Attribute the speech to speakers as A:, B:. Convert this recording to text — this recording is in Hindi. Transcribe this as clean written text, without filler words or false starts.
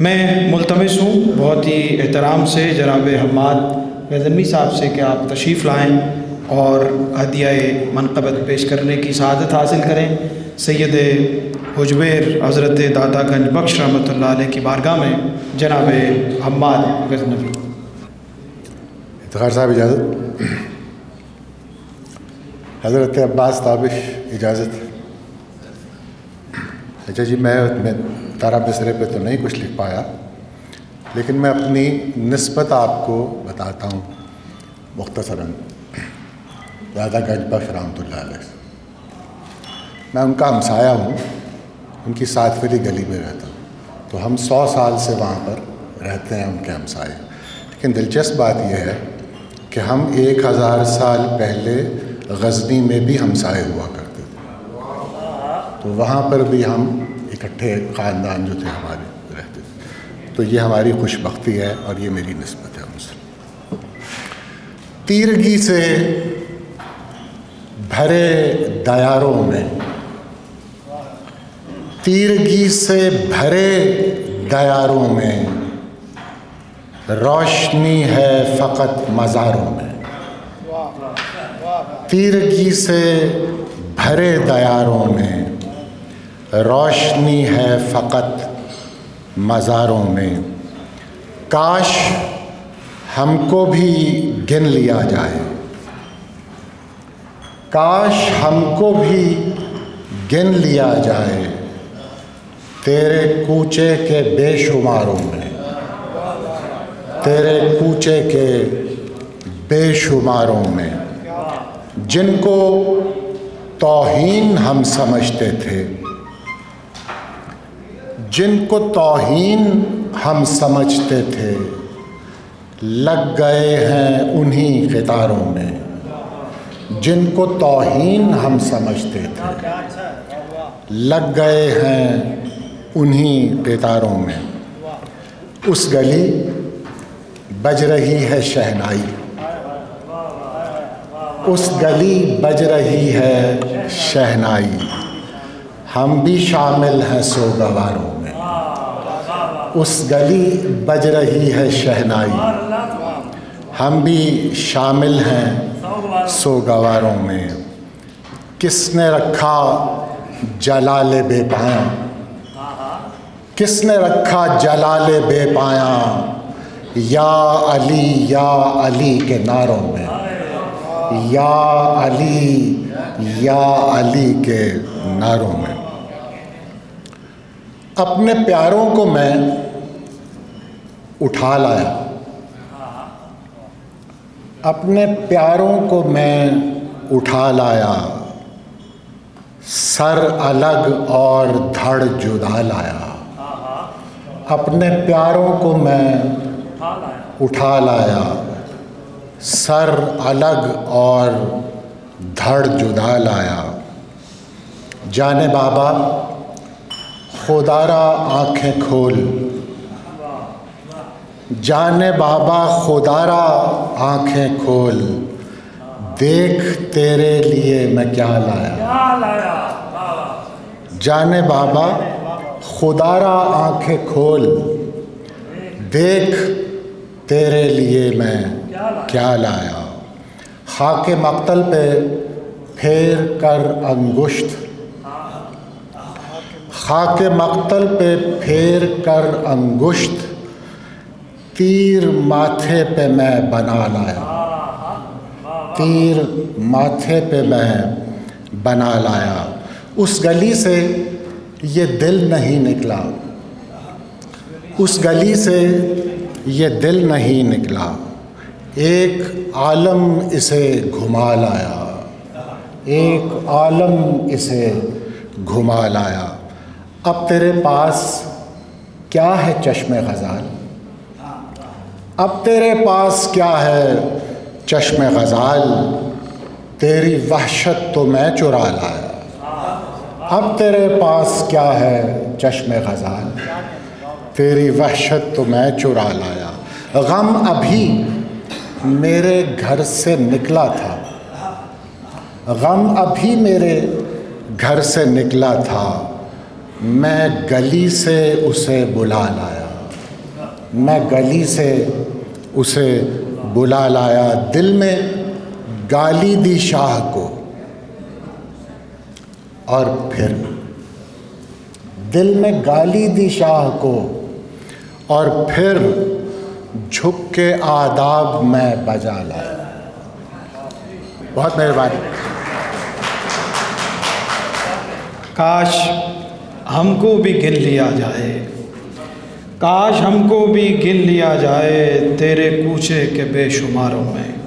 A: मैं मुल्तमिस हूँ बहुत ही एहतराम से जनाब हम्माद गज़नवी साहब से कि आप तशरीफ़ लाएँ और हदिया मनक़बत पेश करने की सआदत हासिल करें। सैयद हुजवेर हज़रत दादा गंज बख्श रहमतुल्लाह अलैह की बारगाह में जनाब हम्माद गज़नवी।
B: इफ्तिखार साहब इजाज़त। हज़रत अब्बास ताबिश इजाज़त। अच्छा जी, मैं तारा बिसरे पे तो नहीं कुछ लिख पाया, लेकिन मैं अपनी निस्बत आपको बताता हूँ मुख्तसरन। दादा गंज बख्श रहमतुल्लाह अलैह, मैं उनका हमसाया हूँ, उनकी सातवीं गली में रहता हूँ, तो हम 100 साल से वहाँ पर रहते हैं उनके हमसाए। लेकिन दिलचस्प बात यह है कि हम 1000 साल पहले गज़नी में भी हमसाए हुआ करते थे, तो वहाँ पर भी हम इकट्ठे ख़ानदान जो थे हमारे रहते थे। तो ये हमारी खुशबख्ती है और ये मेरी निस्बत है उनसे। तीरगी से भरे दयारों में, तीरगी से भरे दयारों में रोशनी है फ़कत मज़ारों में। तीरगी से भरे दयारों में रोशनी है फ़कत मज़ारों में। काश हमको भी गिन लिया जाए, काश हमको भी गिन लिया जाए तेरे कूचे के बेशुमारों में, तेरे कूचे के बेशुमारों में। जिनको तौहीन हम समझते थे, जिनको तौहीन हम समझते थे, लग गए हैं उन्हीं क़ितारों में। जिनको तौहीन हम समझते थे, लग गए हैं उन्हीं क़ितारों में। उस गली बज रही है शहनाई, उस गली बज रही है शहनाई। हम भी शामिल हैं सोगवारों में। उस गली बज रही है शहनाई, हम भी शामिल हैं सोगवारों में। किसने रखा जलाले बेपाया, किसने रखा जलाले बेपाया या अली के नारों में, या अली के नारों में। अपने प्यारों को मैं उठा लाया, अपने प्यारों को मैं उठा लाया। सर अलग और धड़ जुदा लाया। अपने प्यारों को मैं उठा लाया, सर अलग और धड़ जुदा लाया। जाने बाबा खुदारा आँखें खोल, जाने बाबा खुदारा आँखें खोल, देख तेरे लिए मैं क्या लाया। जाने बाबा खुदारा आँखें खोल, देख तेरे लिए मैं क्या लाया। खाके मक्तल पे फेर कर अंगुश्त, खाके मक्तल पे फेर कर अंगुश्त, तीर माथे पे मैं बना लाया। तीर माथे पे मैं बना लाया। उस गली से ये दिल नहीं निकला, उस गली से ये दिल नहीं निकला। एक आलम इसे घुमा लाया, एक आलम इसे घुमा लाया। अब तेरे पास क्या है चश्मे ग़ज़ाल, अब तेरे पास क्या है चश्मे ग़ज़ाल, तेरी वहशत तो मैं चुरा लाया। अब तेरे पास क्या है चश्मे ग़ज़ाल, तेरी वहशत तो मैं चुरा लाया। गम अभी मेरे घर से निकला था, गम अभी मेरे घर से निकला था, मैं गली से उसे बुला लाया। मैं गली से उसे बुला लाया, दिल में गाली दी शाह को, और फिर दिल में गाली दी शाह को, और फिर झुक के आदाब में बजा लाया। बहुत मेहरबानी।
A: काश हमको भी गिन लिया जाए, काश हमको भी गिन लिया जाए तेरे कूचे के बेशुमारों में।